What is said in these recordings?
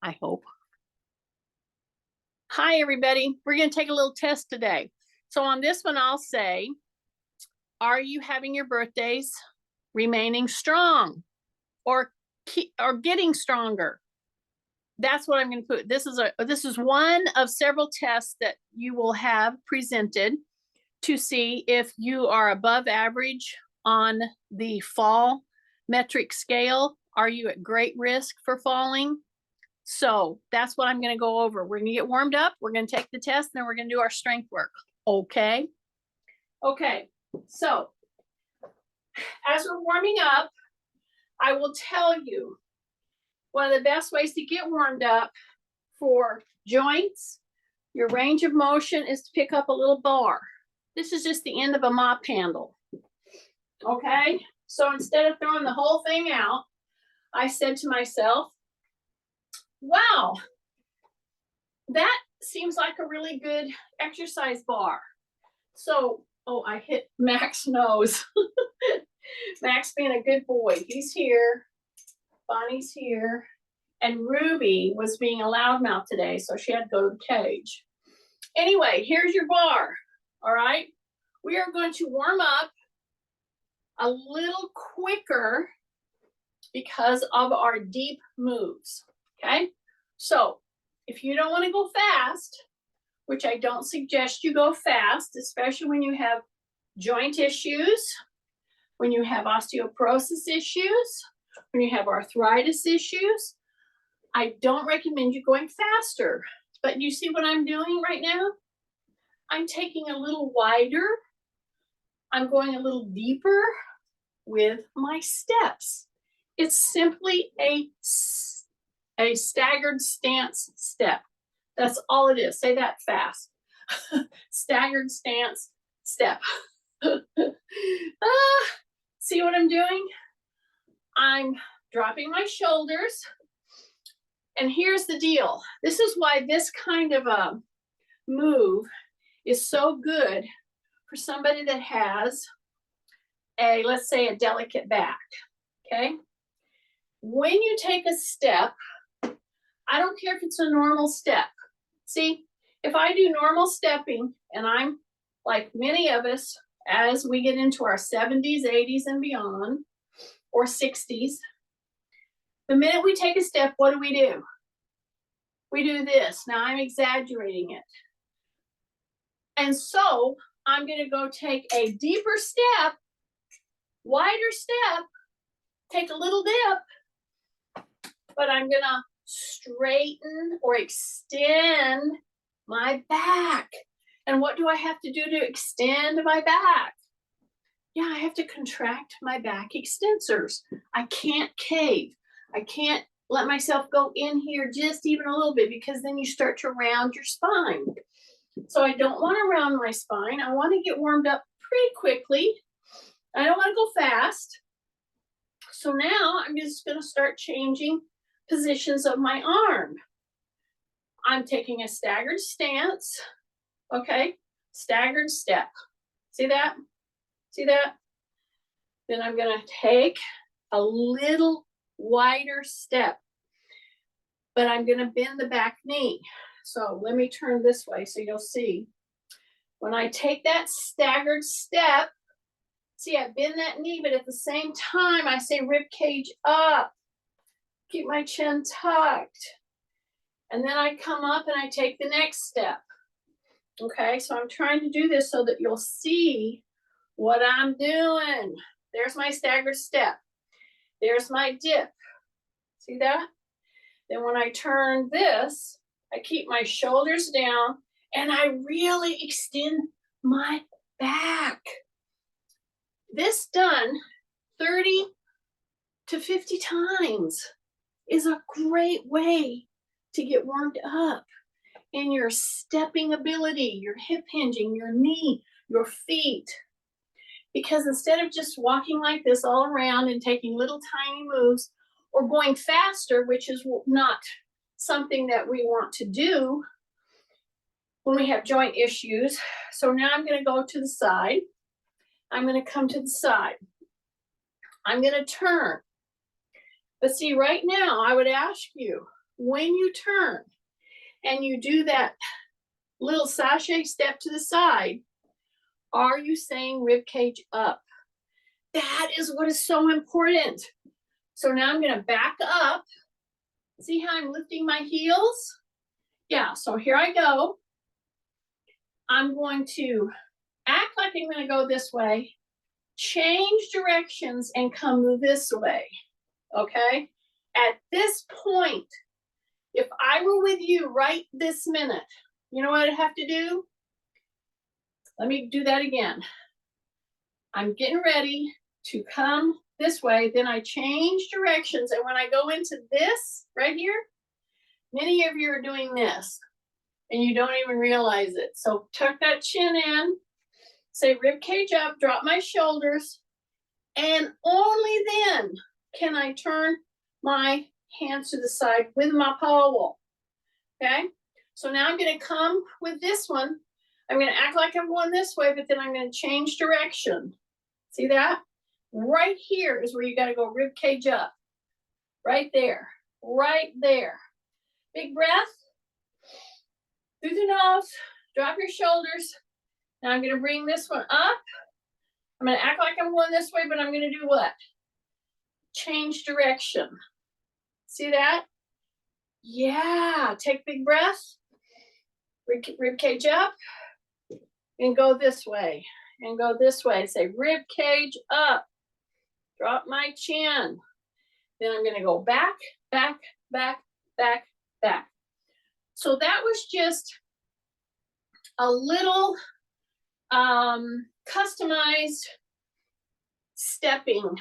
I hope. Hi, everybody. We're going to take a little test today. So on this one, I'll say, are you having your birthdays remaining strong or getting stronger? That's what I'm going to put. This is one of several tests that you will have presented to see if you are above average on the fall metric scale. Are you at great risk for falling? So that's what I'm going to go over. We're going to get warmed up. We're going to take the test, and then we're going to do our strength work. Okay. Okay. So as we're warming up, I will tell you one of the best ways to get warmed up for joints, your range of motion, is to pick up a little bar. This is just the end of a mop handle. Okay. So instead of throwing the whole thing out, I said to myself, wow, that seems like a really good exercise bar. So, oh, I hit Mac's nose. Mac's being a good boy. He's here. Bonnie's here. And Ruby was being a loudmouth today, so she had to go to the cage. Anyway, here's your bar. All right. We are going to warm up a little quicker because of our deep moves. Okay. So if you don't want to go fast, which I don't suggest you go fast, especially when you have joint issues, when you have osteoporosis issues, when you have arthritis issues, I don't recommend you going faster. But you see what I'm doing right now? I'm taking a little wider. I'm going a little deeper with my steps. It's simply a staggered stance step. That's all it is. Say that fast. Staggered stance step. See what I'm doing? I'm dropping my shoulders. And here's the deal. This is why this kind of a move is so good for somebody that has let's say a delicate back. Okay. When you take a step, I don't care if it's a normal step. See, if I do normal stepping, and I'm like many of us, as we get into our 70s, 80s, and beyond, or 60s, the minute we take a step, what do? We do this. Now I'm exaggerating it. And so I'm going to go take a deeper step, wider step, take a little dip, but I'm going to straighten or extend my back. And what do I have to do to extend my back? Yeah, I have to contract my back extensors. I can't cave. I can't let myself go in here just even a little bit, because then you start to round your spine. So I don't want to round my spine. I want to get warmed up pretty quickly. I don't want to go fast. So now I'm just going to start changing positions of my arm. I'm taking a staggered stance. Okay, staggered step. See that? See that? Then I'm going to take a little wider step, but I'm going to bend the back knee. So let me turn this way so you'll see. When I take that staggered step, see, I bend that knee, but at the same time, I say rib cage up. Keep my chin tucked. And then I come up and I take the next step. Okay, so I'm trying to do this so that you'll see what I'm doing. There's my staggered step. There's my dip. See that? Then when I turn this, I keep my shoulders down and I really extend my back. This done 30 to 50 times is a great way to get warmed up in your stepping ability, your hip hinging, your knee, your feet. Because instead of just walking like this all around and taking little tiny moves or going faster, which is not something that we want to do when we have joint issues. So now I'm going to go to the side. I'm going to come to the side. I'm going to turn. But see, right now, I would ask you, when you turn and you do that little sashay step to the side, are you saying rib cage up? That is what is so important. So now I'm going to back up. See how I'm lifting my heels? Yeah, so here I go. I'm going to act like I'm going to go this way, change directions, and come this way, okay? At this point, if I were with you right this minute, you know what I'd have to do? Let me do that again. I'm getting ready to come this way, then I change directions, and when I go into this right here, many of you are doing this, and you don't even realize it. So tuck that chin in, say rib cage up, drop my shoulders, and only then can I turn my hands to the side with my pole. Okay? So now I'm going to come with this one. I'm going to act like I'm going this way, but then I'm going to change direction. See that? Right here is where you got to go rib cage up. Right there. Right there. Big breath. Through the nose. Drop your shoulders. Now I'm going to bring this one up. I'm going to act like I'm going this way, but I'm going to do what? Change direction. See that? Yeah. Take big breath. Rib cage up. And go this way. And go this way. Say rib cage up. Drop my chin. Then I'm going to go back, back, back, back, back. So that was just a little customized stepping,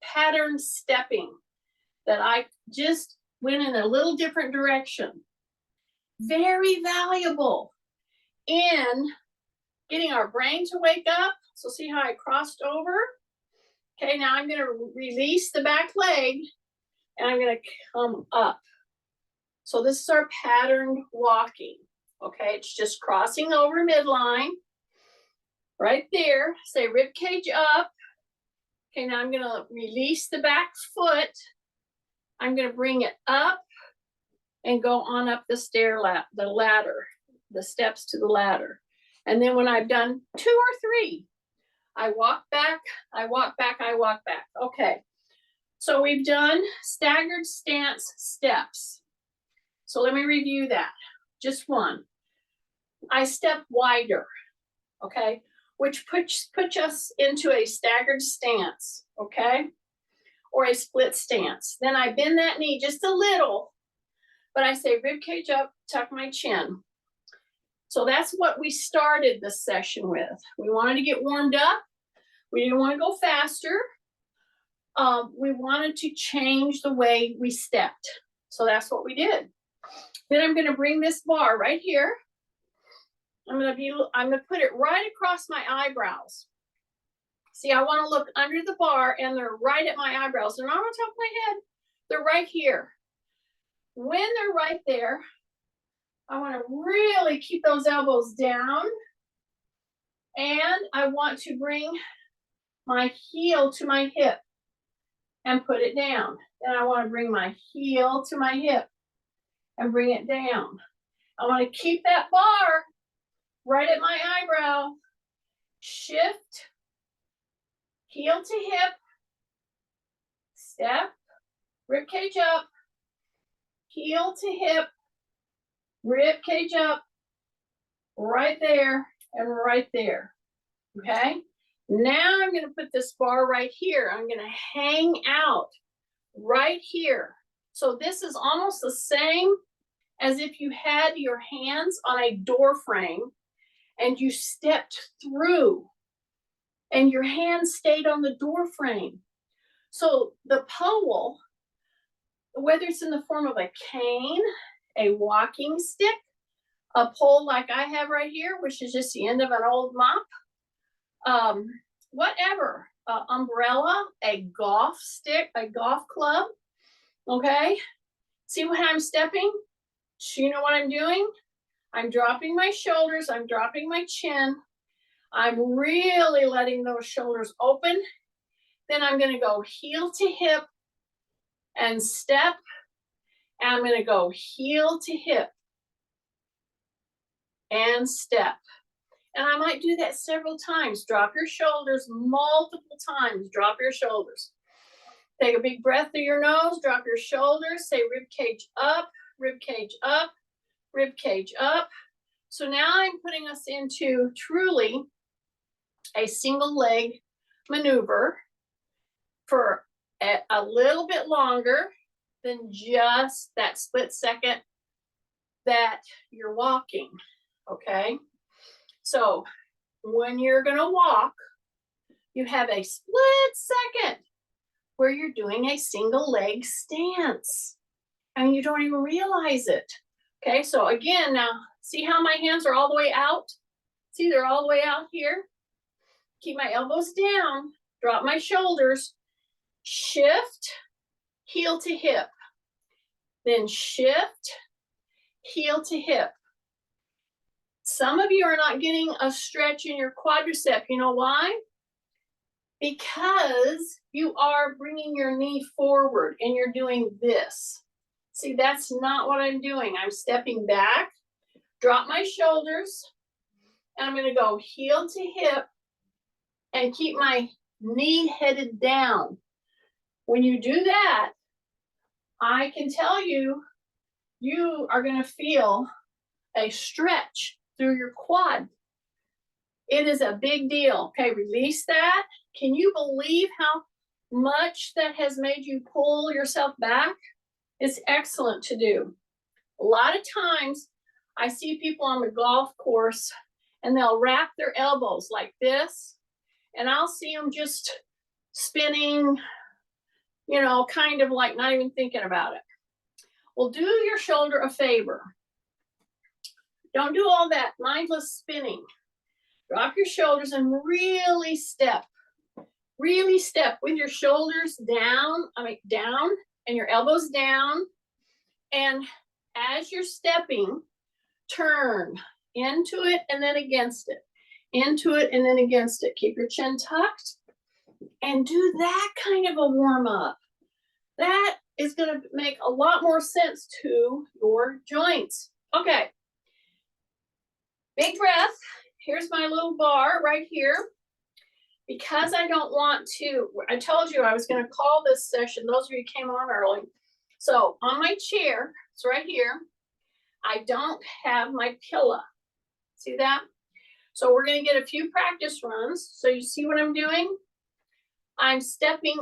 pattern stepping that I just went in a little different direction. Very valuable in getting our brain to wake up. So see how I crossed over? Okay, now I'm going to release the back leg and I'm going to come up. So this is our patterned walking. Okay, it's just crossing over midline. Right there, say rib cage up. Okay, now I'm going to release the back foot. I'm going to bring it up and go on up the ladder, the steps to the ladder. And then when I've done 2 or 3, I walk back, I walk back, I walk back. Okay, so we've done staggered stance steps. So let me review that. Just one. I step wider, okay, which puts us into a staggered stance, okay, or a split stance. Then I bend that knee just a little, but I say rib cage up, tuck my chin. So that's what we started this session with. We wanted to get warmed up. We didn't want to go faster. We wanted to change the way we stepped. So that's what we did. Then I'm going to bring this bar right here. I'm going to put it right across my eyebrows. See, I want to look under the bar and they're right at my eyebrows. They're not on top of my head. They're right here. When they're right there, I want to really keep those elbows down. And I want to bring my heel to my hip and put it down. Then I want to bring my heel to my hip and bring it down. I want to keep that bar right at my eyebrow. Shift, heel to hip, step, rib cage up, heel to hip, rib cage up, right there and right there. Okay? Now I'm going to put this bar right here. I'm going to hang out right here. So this is almost the same as if you had your hands on a door frame and you stepped through and your hands stayed on the door frame. So the pole, whether it's in the form of a cane, a walking stick, a pole like I have right here, which is just the end of an old mop, whatever, umbrella, a golf stick, a golf club, okay? See what I'm stepping? So you know what I'm doing? I'm dropping my shoulders, I'm dropping my chin, I'm really letting those shoulders open. Then I'm gonna go heel to hip and step And I'm going to go heel to hip and step. And I might do that several times. Drop your shoulders multiple times. Drop your shoulders. Take a big breath through your nose. Drop your shoulders. Say rib cage up, rib cage up, rib cage up. So now I'm putting us into truly a single leg maneuver for a little bit longer than just that split second that you're walking, okay? So when you're gonna walk, you have a split second where you're doing a single leg stance and you don't even realize it. Okay, so again, now see how my hands are all the way out? See, they're all the way out here. Keep my elbows down, drop my shoulders, shift, heel to hip, then shift, heel to hip. Some of you are not getting a stretch in your quadricep. You know why? Because you are bringing your knee forward and you're doing this. See, that's not what I'm doing. I'm stepping back, drop my shoulders, and I'm going to go heel to hip and keep my knee headed down. When you do that, I can tell you, you are going to feel a stretch through your quad. It is a big deal. Okay, release that. Can you believe how much that has made you pull yourself back? It's excellent to do. A lot of times I see people on the golf course and they'll wrap their elbows like this, and I'll see them just spinning, you know, kind of like not even thinking about it. Well, do your shoulder a favor. Don't do all that mindless spinning. Drop your shoulders and really step. Really step with your shoulders down, down, and your elbows down. And as you're stepping, turn into it and then against it. Into it and then against it. Keep your chin tucked and do that kind of a warm up. That is going to make a lot more sense to your joints. Okay. Big breath. Here's my little bar right here. Because I don't want to, I told you I was going to call this session, those of you who came on early. So on my chair, it's right here, I don't have my pillow. See that? So we're going to get a few practice runs. So you see what I'm doing? I'm stepping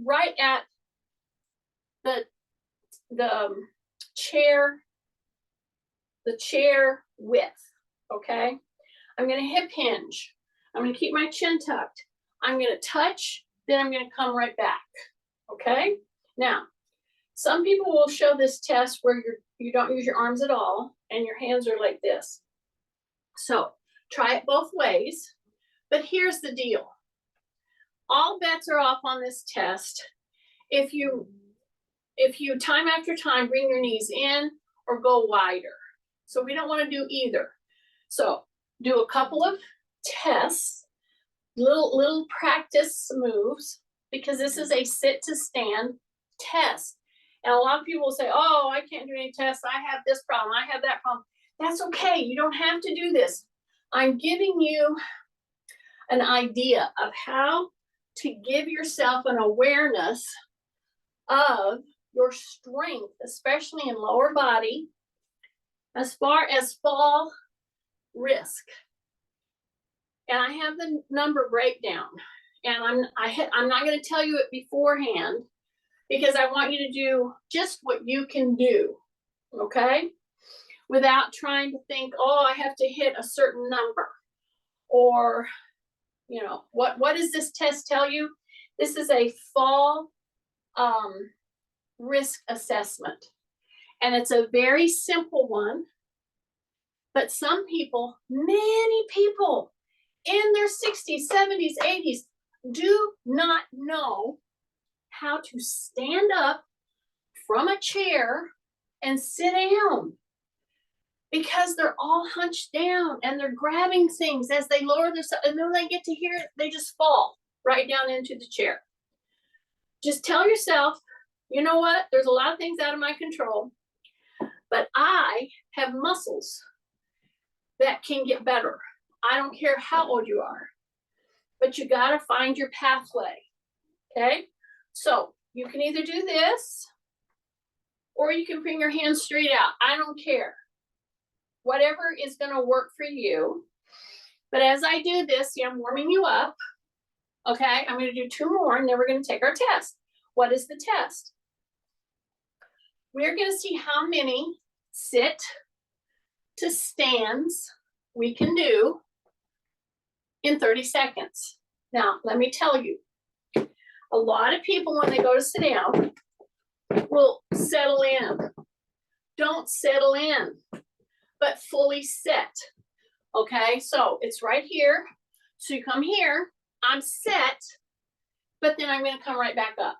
right at the chair width, okay? I'm going to hip hinge. I'm going to keep my chin tucked. I'm going to touch, then I'm going to come right back, okay? Now, some people will show this test where you don't use your arms at all and your hands are like this. So try it both ways, but here's the deal. All bets are off on this test if you time after time bring your knees in or go wider. So we don't want to do either. So do a couple of tests, little practice moves, because this is a sit to stand test. And a lot of people will say, oh, I can't do any tests. I have this problem. I have that problem. That's okay. You don't have to do this. I'm giving you an idea of how to give yourself an awareness of your strength, especially in lower body, as far as fall risk. And I have the number breakdown, and I'm not going to tell you it beforehand because I want you to do just what you can do, okay? Without trying to think, oh, I have to hit a certain number, or, you know, what does this test tell you? This is a fall risk assessment, and it's a very simple one, but some people, many people in their 60s, 70s, 80s do not know how to stand up from a chair and sit down because they're all hunched down and they're grabbing things as they lower themselves, and then they get to here, they just fall right down into the chair. Just tell yourself, You know what? There's a lot of things out of my control, but I have muscles that can get better. I don't care how old you are, but you got to find your pathway. Okay? So you can either do this or you can bring your hands straight out. I don't care. Whatever is going to work for you. But as I do this, see, I'm warming you up. Okay? I'm going to do 2 more and then we're going to take our test. What is the test? We're going to see how many sit to stands we can do in 30 seconds. Now, let me tell you, a lot of people, when they go to sit down, will settle in. Don't settle in, but fully sit. Okay, so it's right here. So you come here, I'm set, but then I'm going to come right back up.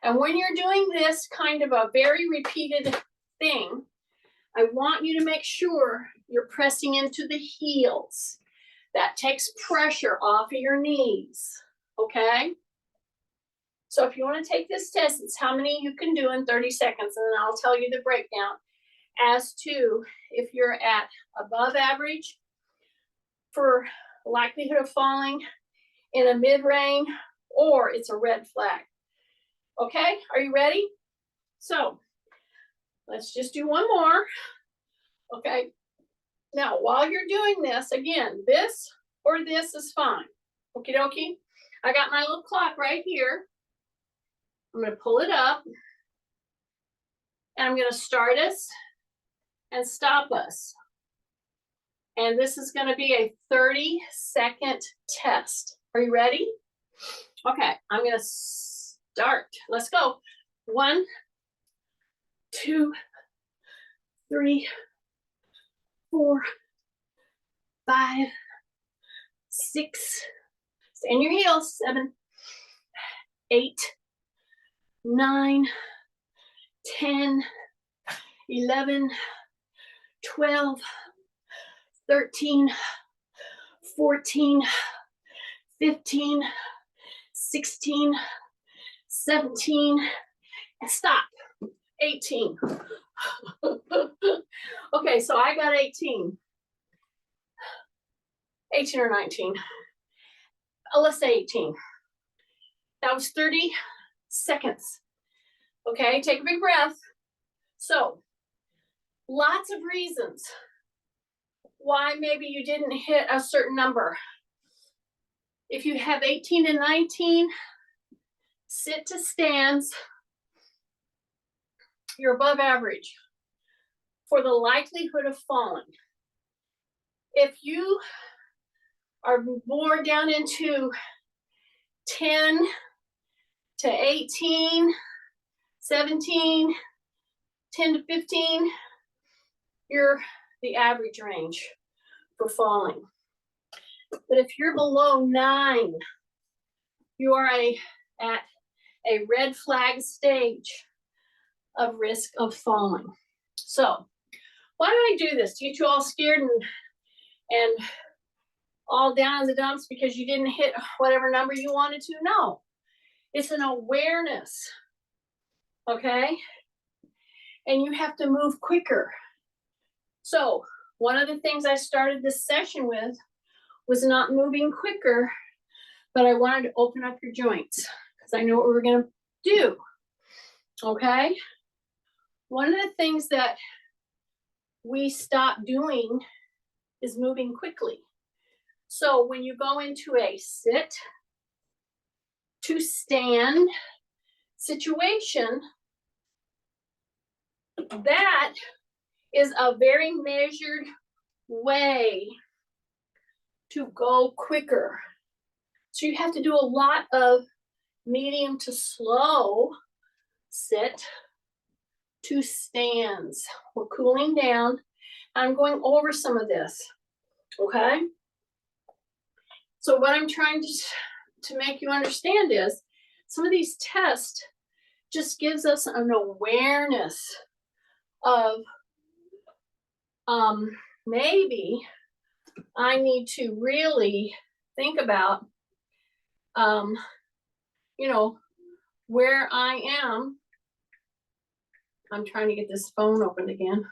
And when you're doing this kind of a very repeated thing, I want you to make sure you're pressing into the heels. That takes pressure off of your knees, okay? So if you want to take this test, it's how many you can do in 30 seconds, and then I'll tell you the breakdown as to if you're at above average for likelihood of falling, in a mid-range, or it's a red flag. Okay, are you ready? So let's just do one more. Okay, now while you're doing this, again, this or this is fine. Okie dokie. I got my little clock right here. I'm going to pull it up and I'm going to start us and stop us. And this is going to be a 30-second test. Are you ready? Okay, I'm going to start. Let's go. 1, 2, 3, 4, 5, 6. Stay on your heels. 7, 8, 9, 10, 11, 12, 13, 14, 15, 16, 17, and stop. 18. Okay, so I got 18. 18 or 19. Let's say 18. That was 30 seconds. Okay, take a big breath. So, lots of reasons why maybe you didn't hit a certain number. If you have 18 to 19, sit to stands, you're above average for the likelihood of falling. If you are more down into 10 to 18, 17, 10 to 15, you're the average range for falling. But if you're below 9, you are at a red flag stage of risk of falling. So why do I do this? To get you all scared and all down in the dumps because you didn't hit whatever number you wanted to? No, it's an awareness, okay? And you have to move quicker. So one of the things I started this session with was not moving quicker, but I wanted to open up your joints because I know what we were going to do, okay? One of the things that we stop doing is moving quickly. So when you go into a sit to stand situation, that is a very measured way to go quicker. So you have to do a lot of medium to slow sit to stands. We're cooling down. I'm going over some of this, okay? So what I'm trying to make you understand is some of these tests just gives us an awareness of maybe I need to really think about, you know, where I am I'm trying to get this phone open again.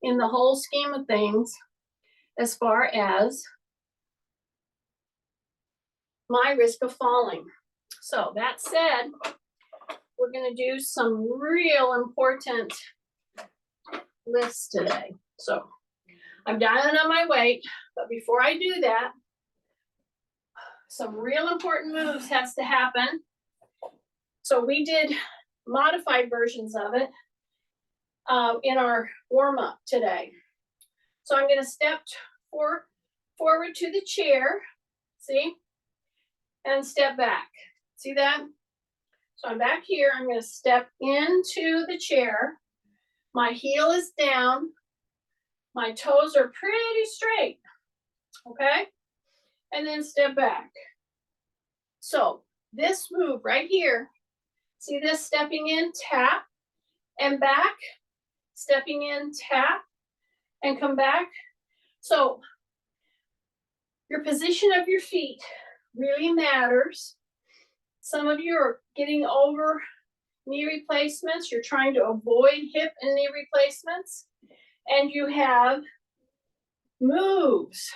In the whole scheme of things, as far as my risk of falling. So that said, we're going to do some real important lifts today. So I'm dialing on my weight, but before I do that, some real important moves has to happen. So we did modified versions of it in our warm-up today. So I'm going to step forward to the chair, see, and step back. See that? So I'm back here. I'm going to step into the chair. My heel is down. My toes are pretty straight. Okay? And then step back. So this move right here, see this, stepping in, tap, and back, stepping in, tap, and come back. So your position of your feet really matters. Some of you are getting over knee replacements. You're trying to avoid hip and knee replacements. And you have moves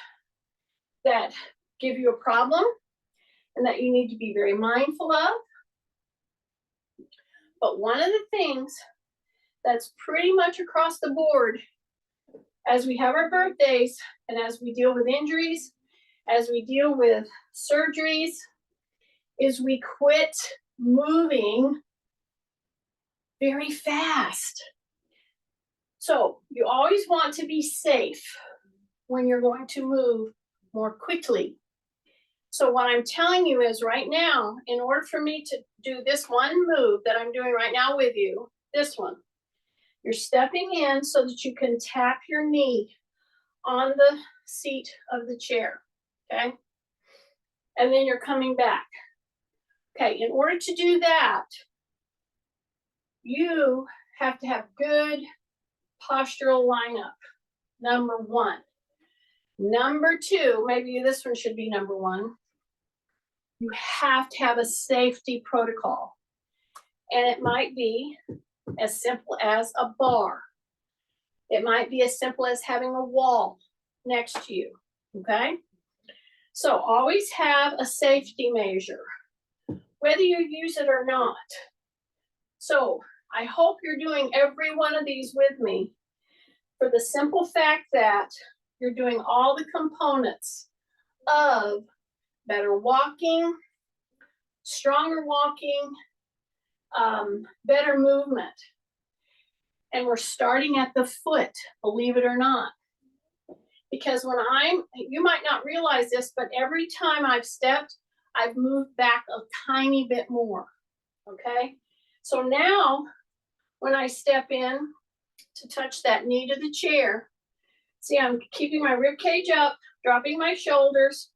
that give you a problem and that you need to be very mindful of. But one of the things that's pretty much across the board as we have our birthdays and as we deal with injuries, as we deal with surgeries, is we quit moving very fast. So you always want to be safe when you're going to move more quickly. So what I'm telling you is right now, in order for me to do this one move that I'm doing right now with you, this one, you're stepping in so that you can tap your knee on the seat of the chair, okay? And then you're coming back. Okay, in order to do that, you have to have good postural lineup, number one. Number two, maybe this one should be number one. You have to have a safety protocol. And it might be as simple as a bar. It might be as simple as having a wall next to you, okay? So always have a safety measure, whether you use it or not. So I hope you're doing every one of these with me for the simple fact that you're doing all the components of better walking, stronger walking, better movement. And we're starting at the foot, believe it or not. Because when you might not realize this, but every time I've stepped, I've moved back a tiny bit more, okay? So now, when I step in to touch that knee to the chair, see, I'm keeping my rib cage up, dropping my shoulders.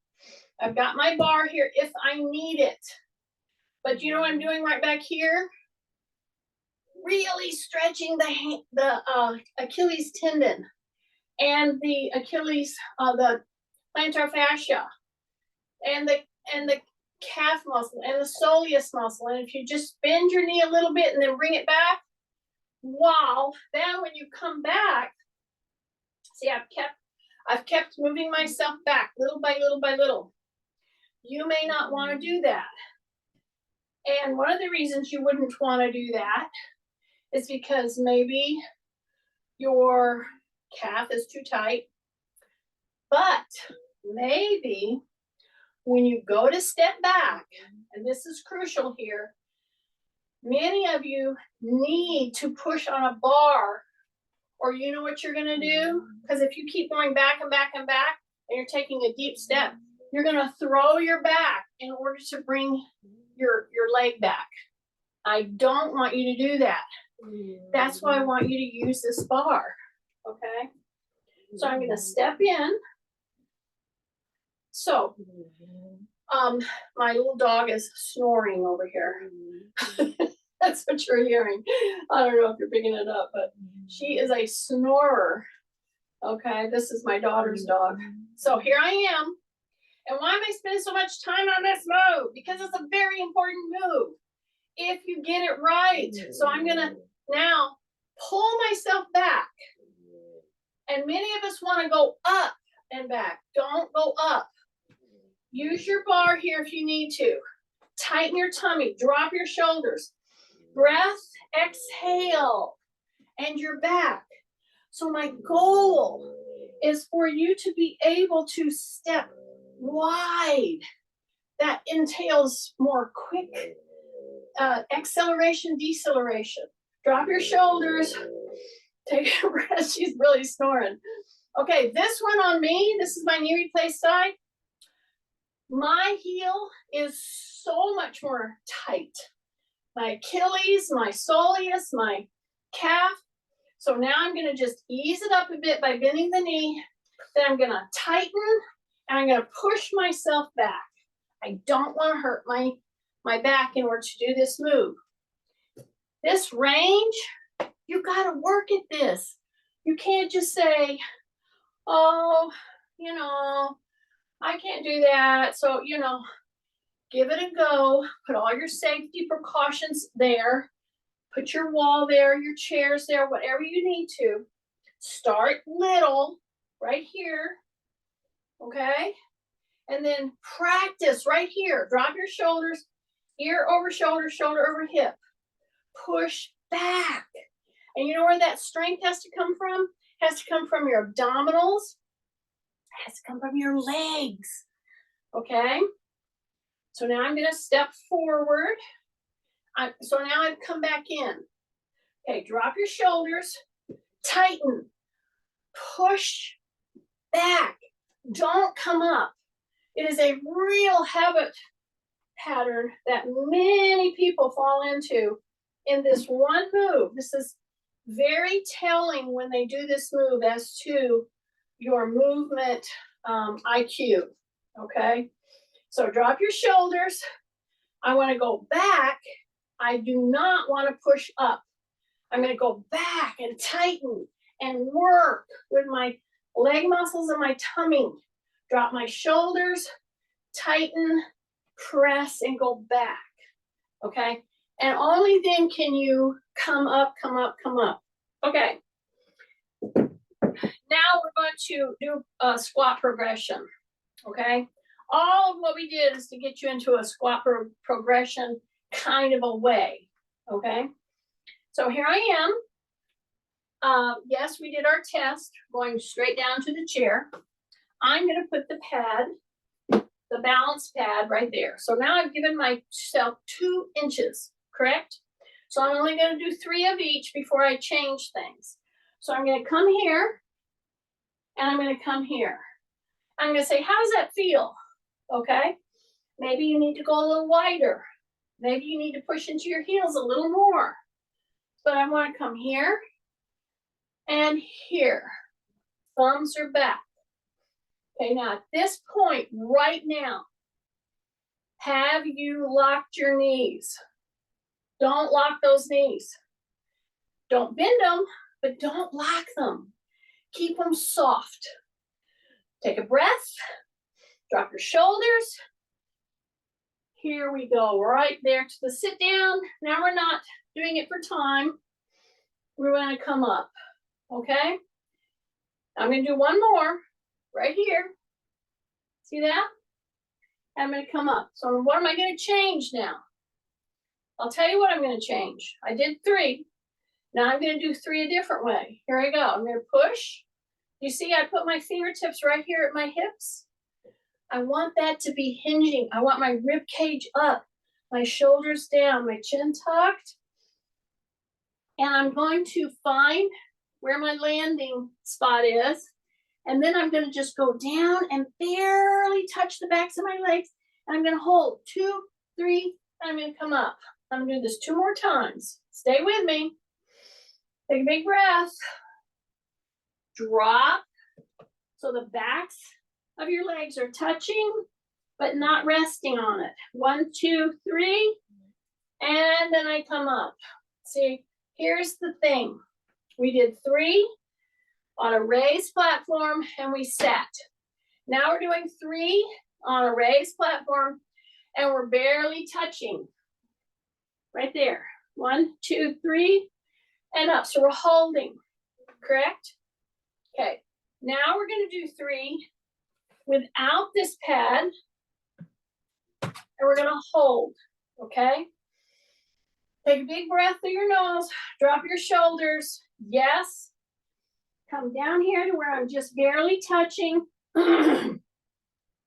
I've got my bar here if I need it. But you know what I'm doing right back here? Really stretching the Achilles tendon and the Achilles, the plantar fascia, and the calf muscle and the soleus muscle. And if you just bend your knee a little bit and then bring it back, wow! Then when you come back, see, I've kept moving myself back little by little by little. You may not want to do that. And one of the reasons you wouldn't want to do that is because maybe your calf is too tight. But maybe when you go to step back, and this is crucial here, many of you need to push on a bar, or you know what you're going to do? Because if you keep going back and back and back, and you're taking a deep step, you're going to throw your back in order to bring your leg back. I don't want you to do that. That's why I want you to use this bar, okay? So I'm going to step in. So, my little dog is snoring over here. That's what you're hearing. I don't know if you're picking it up, but she is a snorer. Okay, this is my daughter's dog. So here I am. And why am I spending so much time on this move? Because it's a very important move if you get it right. So I'm going to Now, pull myself back. And many of us want to go up and back. Don't go up. Use your bar here if you need to. Tighten your tummy. Drop your shoulders. Breath, exhale, and you're back. So my goal is for you to be able to step wide. That entails more quick acceleration, deceleration. Drop your shoulders. Take a breath. She's really snoring. Okay, this one on me, this is my knee replaced side. My heel is so much more tight. My Achilles, my soleus, my calf. So now I'm going to just ease it up a bit by bending the knee. Then I'm going to tighten and I'm going to push myself back. I don't want to hurt my back in order to do this move. This range, you got to work at this. You can't just say, oh, you know, I can't do that. So, you know, give it a go. Put all your safety precautions there. Put your wall there, your chairs there, whatever you need to. Start little right here, okay? And then practice right here. Drop your shoulders, ear over shoulder, shoulder over hip. Push back. And you know where that strength has to come from? It has to come from your abdominals. It has to come from your legs, okay? So now I'm going to step forward. So now I've come back in. Okay, drop your shoulders, tighten, push back. Don't come up. It is a real habit pattern that many people fall into in this one move. This is very telling when they do this move as to your movement IQ, okay? So drop your shoulders. I want to go back. I do not want to push up. I'm going to go back and tighten and work with my leg muscles and my tummy. Drop my shoulders, tighten, press, and go back, okay? And only then can you come up, come up, come up. Okay. Now we're going to do a squat progression, okay? All of what we did is to get you into a squat progression kind of a way, okay? So here I am. Yes, we did our test, going straight down to the chair. I'm going to put the pad, the balance pad right there. So now I've given myself 2 inches, correct? So I'm only going to do 3 of each before I change things. So I'm going to come here, and I'm going to come here. I'm going to say, how does that feel? Okay? Maybe you need to go a little wider. Maybe you need to push into your heels a little more. But I want to come here and here. Thumbs are back. Okay, now at this point, right now, have you locked your knees? Don't lock those knees. Don't bend them, but don't lock them. Keep them soft. Take a breath. Drop your shoulders. Here we go, right there to the sit down. Now we're not doing it for time. We're going to come up, okay? I'm going to do one more right here. See that? I'm going to come up. So what am I going to change now? I'll tell you what I'm going to change. I did 3. Now I'm going to do 3 a different way. Here I go. I'm going to push. You see, I put my fingertips right here at my hips. I want that to be hinging. I want my rib cage up, my shoulders down, my chin tucked. And I'm going to find where my landing spot is. And then I'm going to just go down and barely touch the backs of my legs. And I'm going to hold 2, 3, and I'm going to come up. I'm going to do this 2 more times. Stay with me. Take a big breath. Drop. So the backs of your legs are touching, but not resting on it. 1, 2, 3. And then I come up. See, here's the thing. We did 3 on a raised platform and we sat. Now we're doing 3 on a raised platform and we're barely touching. Right there. 1, 2, 3. and up. So we're holding, correct? Okay, now we're gonna do 3 without this pad, and we're gonna hold, okay? Take a big breath through your nose, drop your shoulders, yes. Come down here to where I'm just barely touching. I'm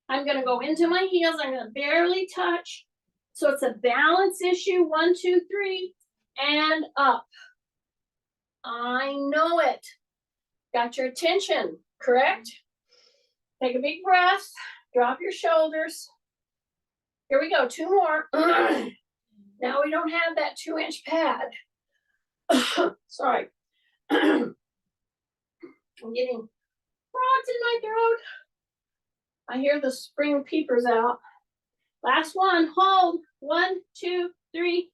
gonna go into my heels, I'm gonna barely touch. So it's a balance issue, 1, 2, 3, and up. I know it. Got your attention, correct? Take a big breath, drop your shoulders. Here we go, 2 more. Now we don't have that 2-inch pad. Sorry. I'm getting frogs in my throat. I hear the spring peepers out. Last one, hold. 1, 2, 3,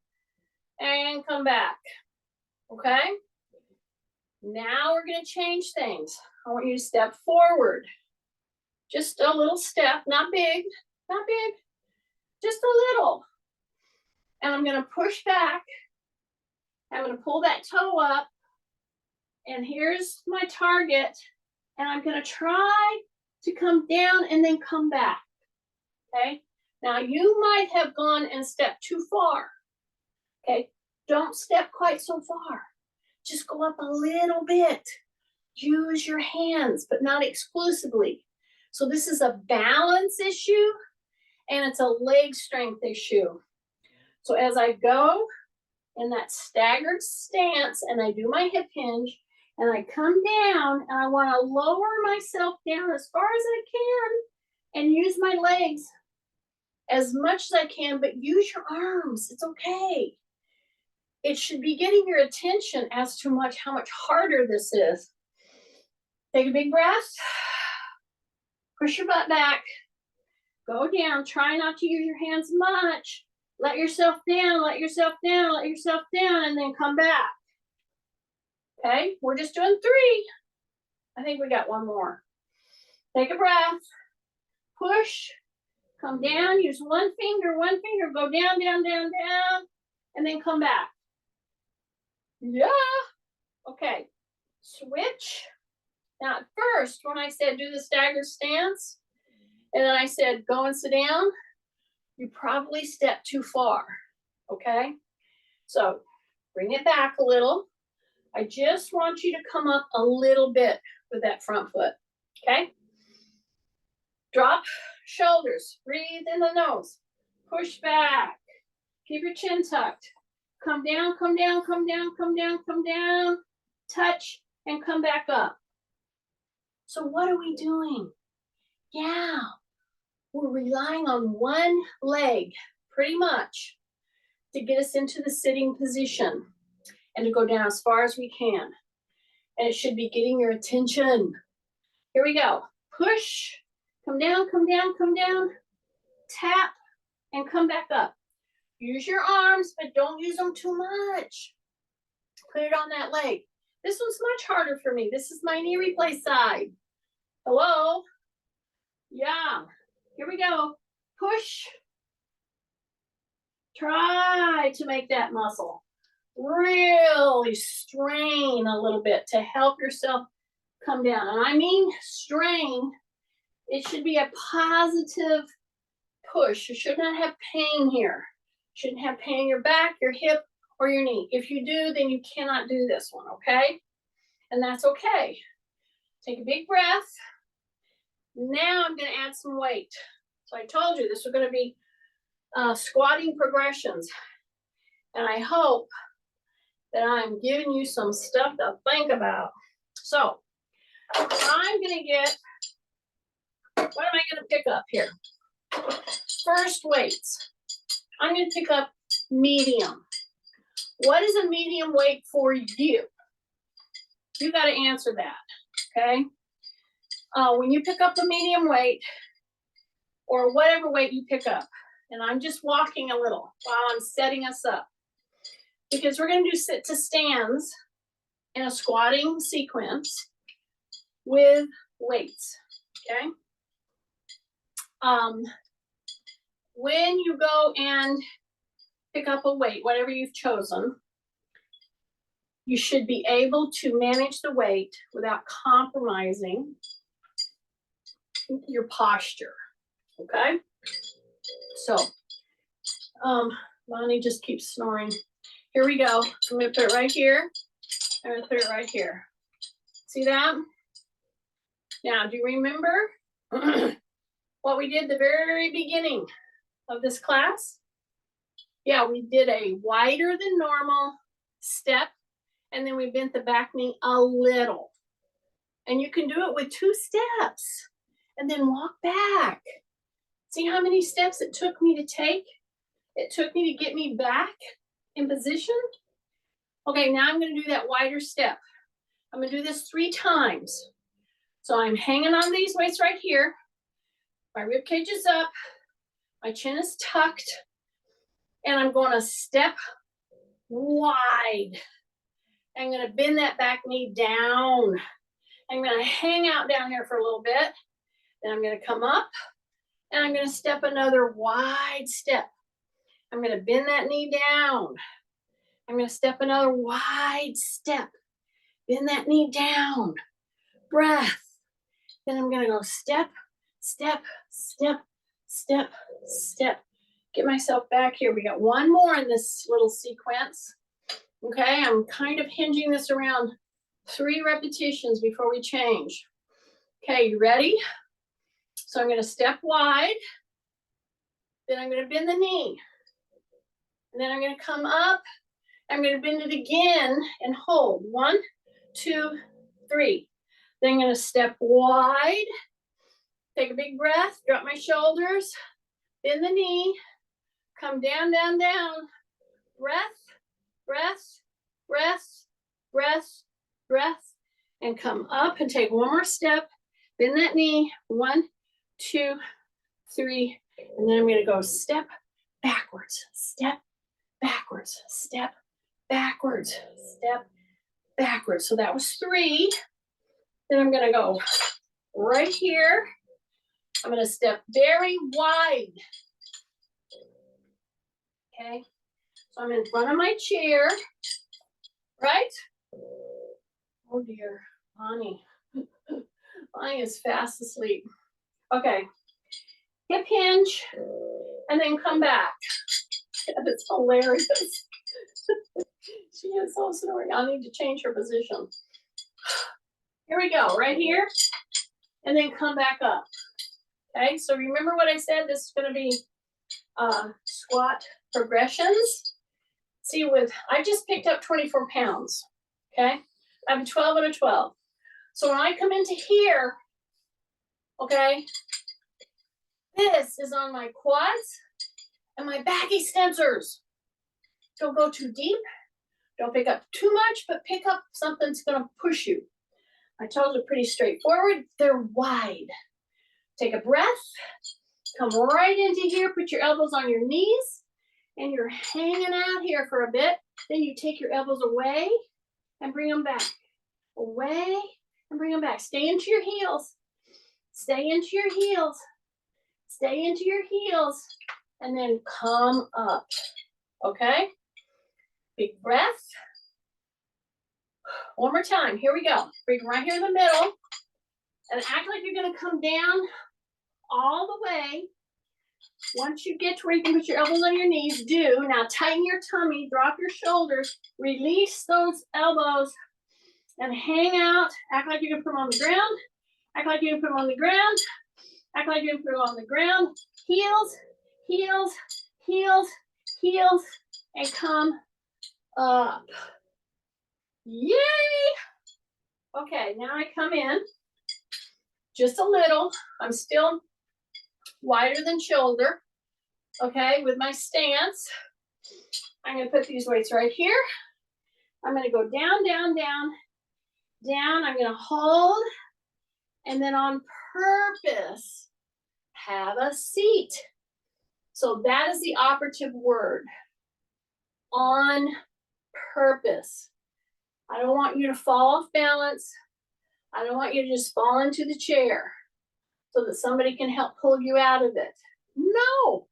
and come back. Okay? Now we're gonna change things. I want you to step forward. Just a little step, not big, not big, just a little. And I'm gonna push back. I'm gonna pull that toe up. And here's my target. And I'm gonna try to come down and then come back, okay? Now you might have gone and stepped too far, okay? Don't step quite so far. Just go up a little bit. Use your hands, but not exclusively. So this is a balance issue and it's a leg strength issue. So as I go in that staggered stance and I do my hip hinge and I come down and I want to lower myself down as far as I can and use my legs as much as I can, but use your arms. It's okay. It should be getting your attention as to how much harder this is. Take a big breath. Push your butt back. Go down. Try not to use your hands much. Let yourself down, let yourself down, let yourself down, and then come back. Okay, we're just doing 3. I think we got 1 more. Take a breath. Push. Come down. Use one finger. Go down, down, down, down, and then come back. Yeah. Okay. Switch. Now, at first, when I said do the stagger stance, and then I said go and sit down, you probably stepped too far. Okay? So bring it back a little. I just want you to come up a little bit with that front foot. Okay? Drop shoulders. Breathe in the nose. Push back. Keep your chin tucked. Come down, come down, come down, come down, come down. Touch and come back up. So what are we doing? Yeah, we're relying on one leg pretty much to get us into the sitting position and to go down as far as we can. And it should be getting your attention. Here we go. Push, come down, come down, come down. Tap and come back up. Use your arms, but don't use them too much. Put it on that leg. This one's much harder for me. This is my knee replace side. Hello? Yeah. Here we go. Push. Try to make that muscle. Really strain a little bit to help yourself come down. And I mean strain. It should be a positive push. You should not have pain here. You shouldn't have pain in your back, your hip, or your knee. If you do, then you cannot do this one, okay? And that's okay. Take a big breath. Now I'm going to add some weight. So I told you this was going to be squatting progressions. And I hope that I'm giving you some stuff to think about. So I'm going to get, what am I going to pick up here? First weights. I'm going to pick up medium. What is a medium weight for you? You got to answer that, okay? When you pick up a medium weight, or whatever weight you pick up, and I'm just walking a little while I'm setting us up, because we're going to do sit to stands in a squatting sequence with weights, okay? When you go and pick up a weight, whatever you've chosen, you should be able to manage the weight without compromising your posture, okay? So, Bonnie just keeps snoring. Here we go. I'm gonna put it right here. I'm gonna put it right here. See that? Now, do you remember what we did the very beginning of this class? Yeah, we did a wider than normal step, and then we bent the back knee a little. And you can do it with 2 steps, and then walk back. See how many steps it took me to take? It took me to get me back in position. Okay, now I'm gonna do that wider step. I'm gonna do this 3 times. So I'm hanging on these weights right here. My rib cage is up, my chin is tucked, and I'm gonna step wide. I'm gonna bend that back knee down. I'm gonna hang out down here for a little bit. Then I'm gonna come up, and I'm gonna step another wide step. I'm gonna bend that knee down. I'm gonna step another wide step. Bend that knee down. Breath. Then I'm gonna go step, step, step, step, step. Get myself back here. We got 1 more in this little sequence. Okay, I'm kind of hinging this around 3 repetitions before we change. Okay, you ready? So I'm gonna step wide. Then I'm gonna bend the knee. And then I'm gonna come up. I'm gonna bend it again and hold. 1, 2, 3. Then I'm gonna step wide. Take a big breath, drop my shoulders, bend the knee, come down, down, down. Breath, breath, breath, breath, breath, and come up and take 1 more step. Bend that knee. 1, 2, 3. And then I'm gonna go step backwards, step backwards, step backwards, step backwards. So that was 3. Then I'm gonna go right here. I'm gonna step very wide. Okay, so I'm in front of my chair, right? Oh dear, Bonnie. Bonnie is fast asleep. Okay, hip hinge, and then come back. That's hilarious. She is so snoring. I'll need to change her position. Here we go, right here, and then come back up. Okay, so remember what I said, this is gonna be squat progressions. See, I just picked up 24 pounds, okay? I have a 12 and a 12. So when I come into here, okay, this is on my quads and my back extensors. Don't go too deep. Don't pick up too much, but pick up something that's gonna push you. My toes are pretty straightforward. They're wide. Take a breath. Come right into here. Put your elbows on your knees. And you're hanging out here for a bit. Then you take your elbows away and bring them back. Away and bring them back. Stay into your heels. Stay into your heels. Stay into your heels. And then come up. Okay? Big breath. 1 more time. Here we go. Bring right here in the middle. And act like you're going to come down all the way. Once you get to where you can put your elbows on your knees, do. Now tighten your tummy, drop your shoulders, release those elbows, and hang out. Act like you're gonna put them on the ground. Act like you're gonna put them on the ground. Act like you're gonna put them on the ground. Heels, heels, heels, heels, and come up. Yay! Okay, now I come in just a little. I'm still wider than shoulder. Okay, with my stance, I'm gonna put these weights right here. I'm gonna go down, down, down, down. I'm gonna hold, and then on purpose, have a seat. So that is the operative word, on purpose. I don't want you to fall off balance. I don't want you to just fall into the chair so that somebody can help pull you out of it. No.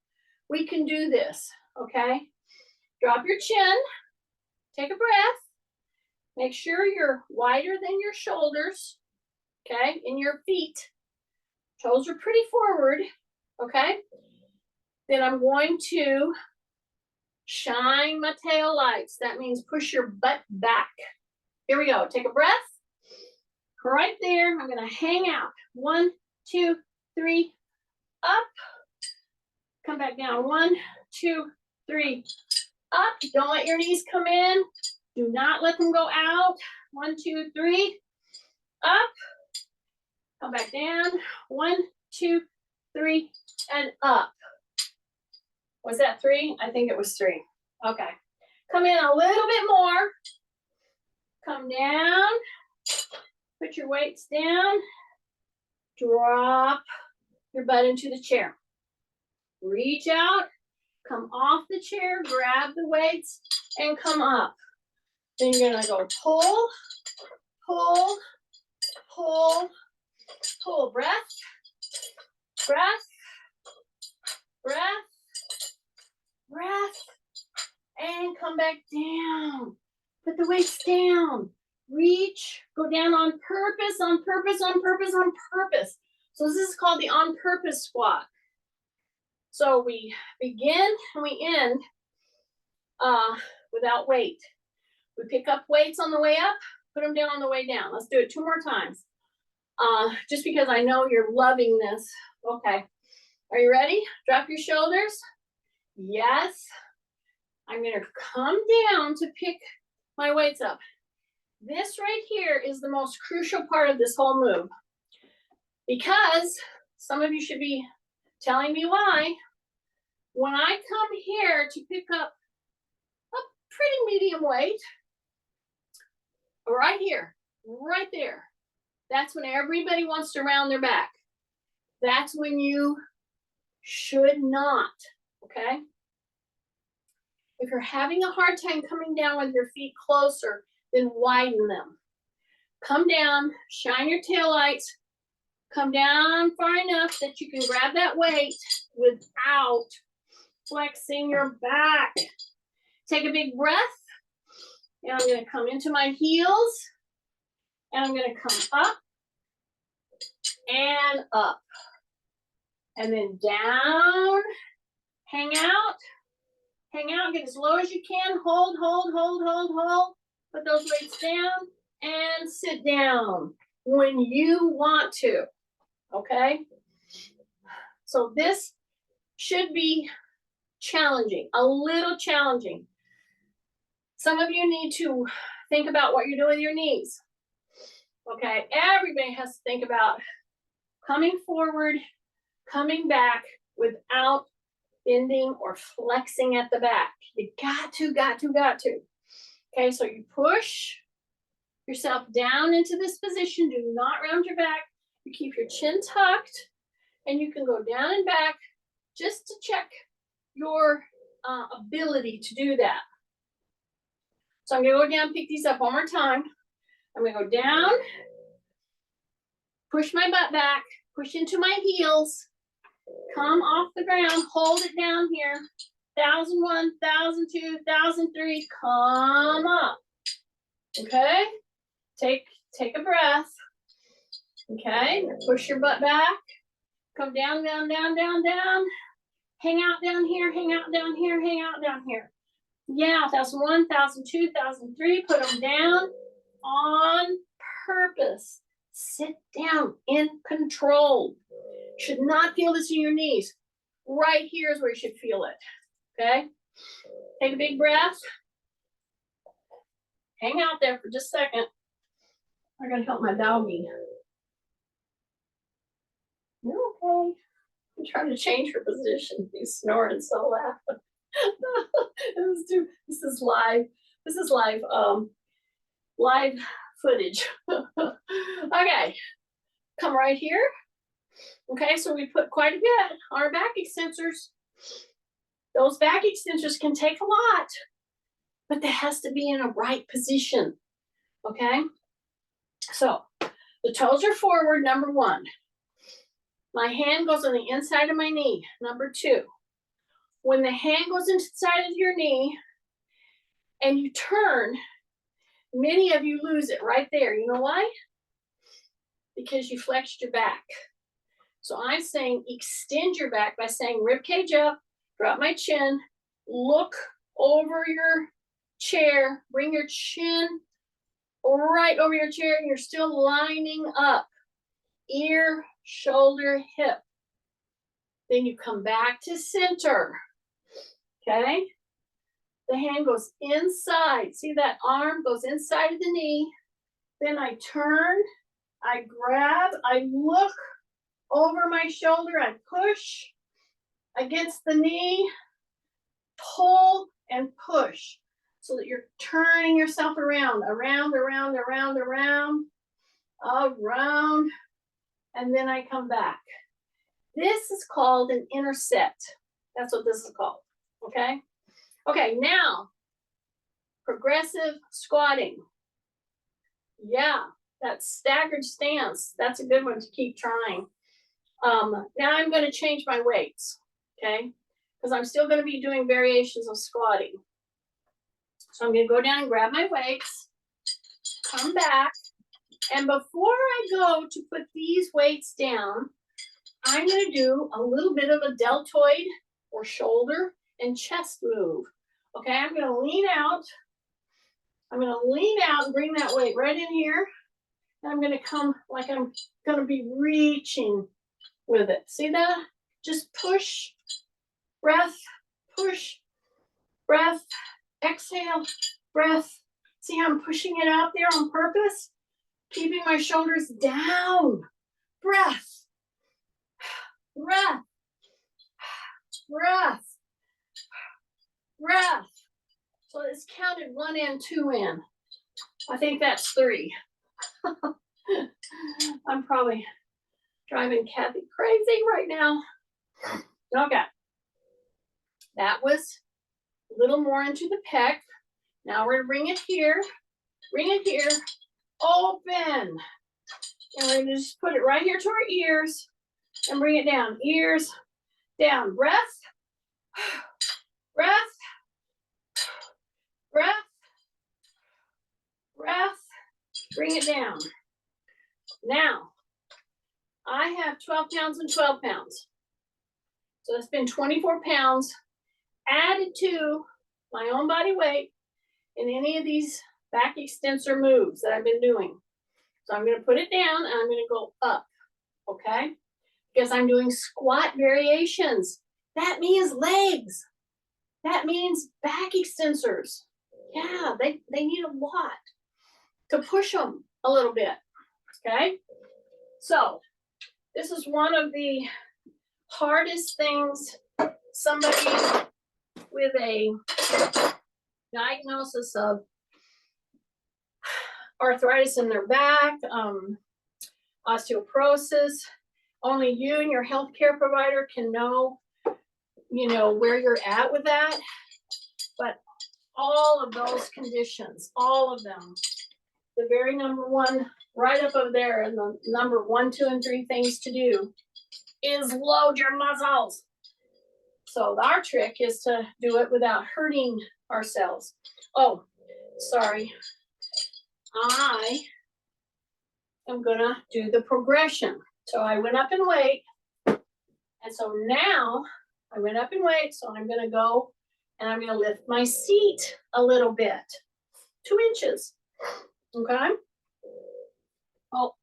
We can do this, okay? Drop your chin, take a breath, Make sure you're wider than your shoulders, okay, in your feet. Toes are pretty forward, okay? Then I'm going to shine my tail lights. That means push your butt back. Here we go. Take a breath. Right there. I'm going to hang out. 1, 2, 3, up. Come back down. 1, 2, 3, up. Don't let your knees come in. Do not let them go out. 1, 2, 3, up. Come back down. 1, 2, 3, and up. Was that 3? I think it was 3. Okay. Come in a little bit more. Come down. Put your weights down. Drop your butt into the chair. Reach out. Come off the chair. Grab the weights and come up. Then you're going to go pull, pull, pull, pull. Breath, breath, breath, breath, and come back down. Put the weights down. Reach, go down on purpose, on purpose, on purpose, on purpose. So this is called the on purpose squat. So we begin and we end without weight. We pick up weights on the way up, put them down on the way down. Let's do it 2 more times. Just because I know you're loving this. Okay. Are you ready? Drop your shoulders. Yes. I'm going to come down to pick my weights up. This right here is the most crucial part of this whole move, because some of you should be telling me why. When I come here to pick up a pretty medium weight, right here, right there, that's when everybody wants to round their back. That's when you should not, okay? If you're having a hard time coming down with your feet closer, then widen them. Come down, shine your taillights, come down far enough that you can grab that weight without flexing your back. Take a big breath, and I'm going to come into my heels, and I'm going to come up and up, and then down, hang out, get as low as you can, hold, hold, hold, hold, hold, put those weights down, and sit down when you want to, okay? So this should be challenging, a little challenging. Some of you need to think about what you're doing with your knees, okay? Everybody has to think about coming forward, coming back without bending or flexing at the back. You got to. Okay, so you push yourself down into this position. Do not round your back. You keep your chin tucked, and you can go down and back just to check your ability to do that. So I'm going to go down, pick these up one more time. I'm going to go down, push my butt back, push into my heels, come off the ground, hold it down here. 1001, 1002, 1003, come up. Okay? Take a breath. Okay? Push your butt back. Come down, down, down, down, down. Hang out down here, hang out down here, hang out down here. Yeah, 1001, 1002, 1003, put them down on purpose. Sit down in control. Should not feel this in your knees. Right here is where you should feel it. Okay? Take a big breath. Hang out there for just a second. I'm going to help my doggy. You're okay. I'm trying to change her position. He's snoring so loud. This is live. This is live footage. Okay. Come right here. Okay, so we put quite a bit on our back extensors. Those back extensors can take a lot, but that has to be in a right position, okay? So the toes are forward, number 1. My hand goes on the inside of my knee, number 2. When the hand goes inside of your knee and you turn, Many of you lose it right there. You know why? Because you flexed your back. So I'm saying extend your back by saying rib cage up, drop my chin, look over your chair, bring your chin right over your chair, and you're still lining up. Ear, shoulder, hip. Then you come back to center. Okay? The hand goes inside. See that arm goes inside of the knee. Then I turn, I grab, I look over my shoulder, I push against the knee, pull and push so that you're turning yourself around, and then I come back. This is called an intercept. That's what this is called, okay? Okay, now, progressive squatting. Yeah, that staggered stance, that's a good one to keep trying. Now I'm going to change my weights, okay? Because I'm still going to be doing variations of squatting. So I'm going to go down and grab my weights, come back, and before I go to put these weights down, I'm going to do a little bit of a deltoid or shoulder and chest move. Okay, I'm going to lean out. I'm going to lean out and bring that weight right in here. And I'm going to come like I'm going to be reaching with it. See that? Just push, breath, push, breath, exhale, breath. See how I'm pushing it out there on purpose? Keeping my shoulders down. Breath, breath, breath, breath. So it's counted 1 in, 2 in. I think that's 3. I'm probably driving Kathy crazy right now. Okay. That was a little more into the pec. Now we're going to bring it here, open. And we're going to just put it right here to our ears and bring it down. Ears down. Breath, breath, breath, breath. Bring it down. Now, I have 12 pounds and 12 pounds. So that's been 24 pounds added to my own body weight in any of these back extensor moves that I've been doing. So I'm going to put it down and I'm going to go up, okay? Because I'm doing squat variations. That means legs. That means back extensors. Yeah, they need a lot to push them a little bit, okay? So this is one of the hardest things somebody with a diagnosis of arthritis in their back, osteoporosis, only you and your healthcare provider can know, where you're at with that. But all of those conditions, all of them, the very number one, right up over there, and the number 1, 2, and 3 things to do is load your muscles. So our trick is to do it without hurting ourselves. Oh, sorry. I am gonna do the progression. So I went up in weight. And so now I went up in weight. So I'm gonna go and I'm gonna lift my seat a little bit. 2 inches. Okay. Oh,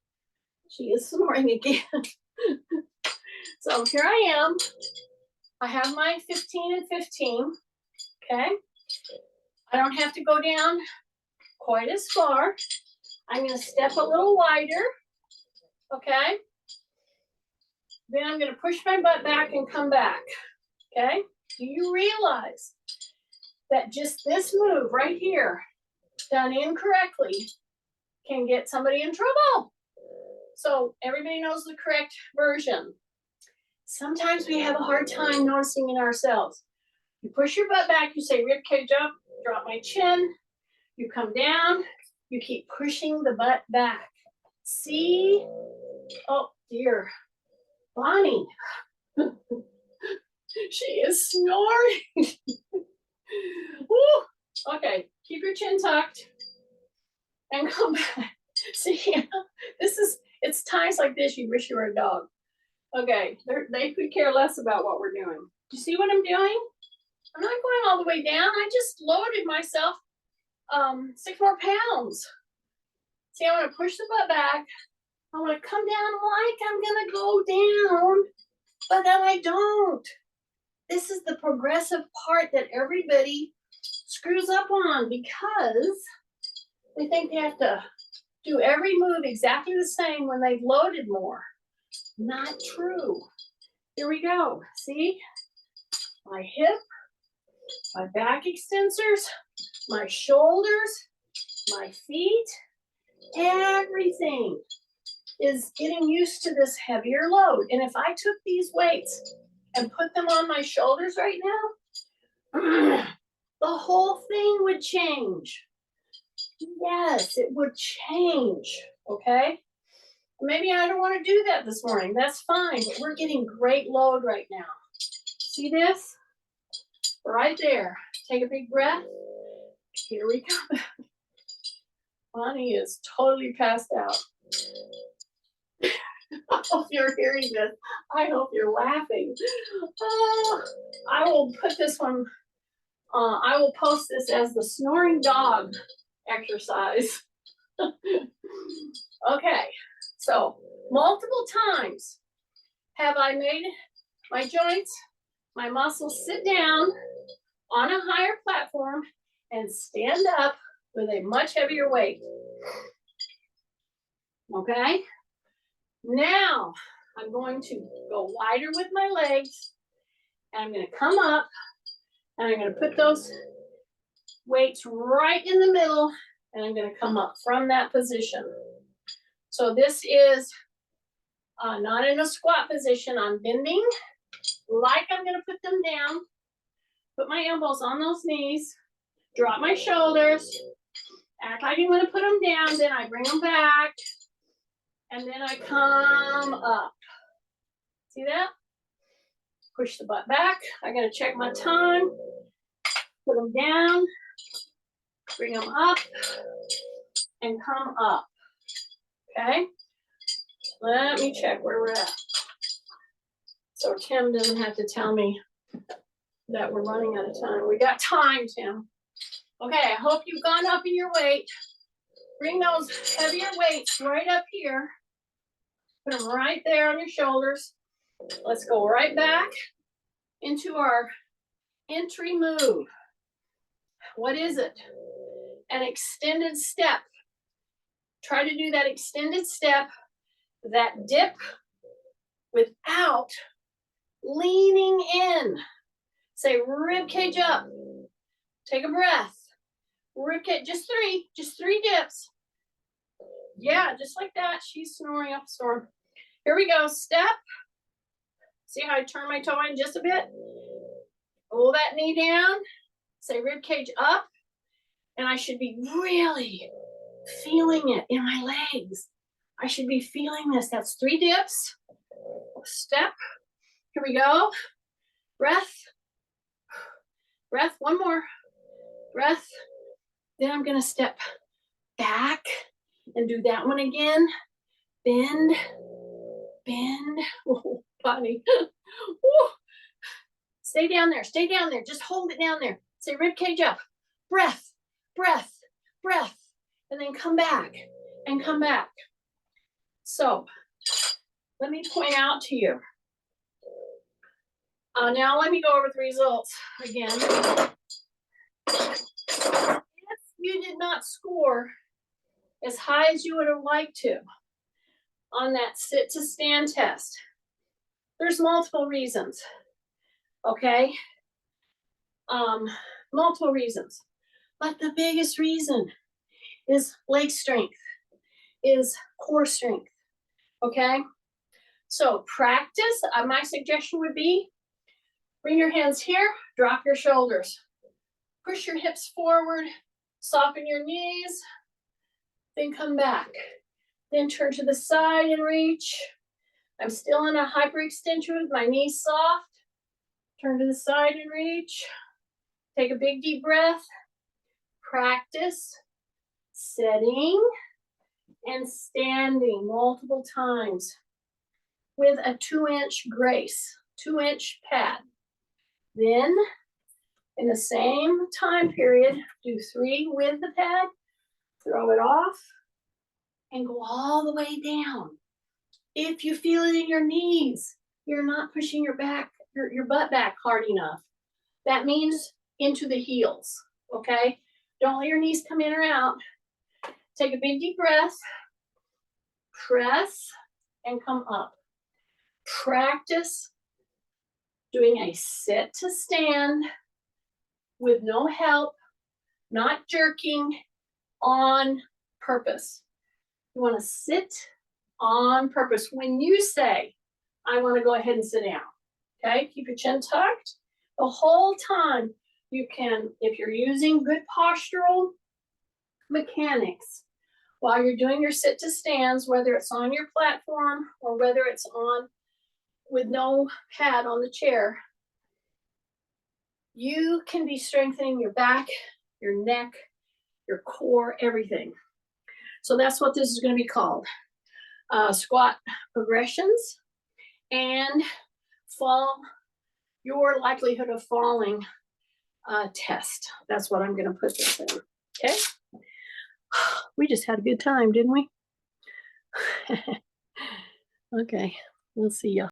she is snoring again. So here I am. I have my 15 and 15. Okay. I don't have to go down quite as far. I'm going to step a little wider. Okay. Then I'm going to push my butt back and come back. Okay. Do you realize that just this move right here, done incorrectly, can get somebody in trouble? So everybody knows the correct version. Sometimes we have a hard time noticing in ourselves. You push your butt back, you say rib cage up, drop my chin, you come down, you keep pushing the butt back. See? Oh dear, Bonnie. She is snoring. Woo. Okay, keep your chin tucked. and come back. See, it's times like this you wish you were a dog. Okay, they could care less about what we're doing. Do you see what I'm doing? I'm not going all the way down. I just loaded myself 6 more pounds. See, I want to push the butt back. I want to come down like I'm gonna go down, but then I don't. This is the progressive part that everybody screws up on because they think they have to do every move exactly the same when they've loaded more. Not true. Here we go. See? My hip, my back extensors, my shoulders, my feet, everything is getting used to this heavier load. And if I took these weights and put them on my shoulders right now, the whole thing would change. Yes, it would change, okay? Maybe I don't want to do that this morning. That's fine, but we're getting great load right now. See this? Right there. Take a big breath. Here we go. Bonnie is totally passed out. I hope you're hearing this. I hope you're laughing. I will put this one, I will post this as the snoring dog exercise. Okay, so multiple times have I made my joints, my muscles sit down on a higher platform and stand up with a much heavier weight. Okay, now I'm going to go wider with my legs and I'm going to come up and I'm going to put those weights right in the middle and I'm going to come up from that position. So this is not in a squat position. I'm bending like I'm going to put them down. Put my elbows on those knees. Drop my shoulders. Act like I'm going to put them down. Then I bring them back. And then I come up. See that? Push the butt back. I got to check my time. Put them down. Bring them up. And come up. Okay? Let me check where we're at. So Tim doesn't have to tell me that we're running out of time. We got time, Tim. Okay, I hope you've gone up in your weight. Bring those heavier weights right up here. Put them right there on your shoulders. Let's go right back into our entry move. What is it? An extended step. Try to do that extended step, that dip, without leaning in. Say rib cage up. Take a breath. Rib cage, just three dips. Yeah, just like that. She's snoring up a storm. Here we go. Step. See how I turn my toe in just a bit? Pull that knee down. Say rib cage up. And I should be really feeling it in my legs. I should be feeling this. That's 3 dips. Step. Here we go. Breath. Breath. One more. Breath. Then I'm going to step back and do that one again. Bend. Bend. Oh, Bonnie. Stay down there. Stay down there. Just hold it down there. Say rib cage up. Breath. Breath. Breath. And then come back and come back. So let me point out to you. Now let me go over the results again. If you did not score as high as you would have liked to on that sit to stand test, there's multiple reasons, okay? Multiple reasons. But the biggest reason is leg strength, is core strength, okay? So practice, my suggestion would be, bring your hands here, drop your shoulders. Push your hips forward, soften your knees, then come back. Then turn to the side and reach. I'm still in a hyperextension with my knees soft. Turn to the side and reach. Take a big deep breath. Practice Sitting and standing multiple times with a 2-inch grace, 2-inch pad. Then in the same time period, do 3 with the pad, throw it off, and go all the way down. If you feel it in your knees, you're not pushing your butt back hard enough. That means into the heels, okay? Don't let your knees come in or out. Take a big deep breath, press, and come up. Practice doing a sit to stand with no help, not jerking, on purpose. You want to sit on purpose. When you say, I want to go ahead and sit down, okay? Keep your chin tucked. The whole time you can, if you're using good postural mechanics, while you're doing your sit to stands, whether it's on your platform or whether it's on with no pad on the chair, you can be strengthening your back, your neck, your core, everything. So that's what this is going to be called. Squat progressions and your likelihood of falling test. That's what I'm going to put this in. Okay. We just had a good time, didn't we? Okay. We'll see y'all.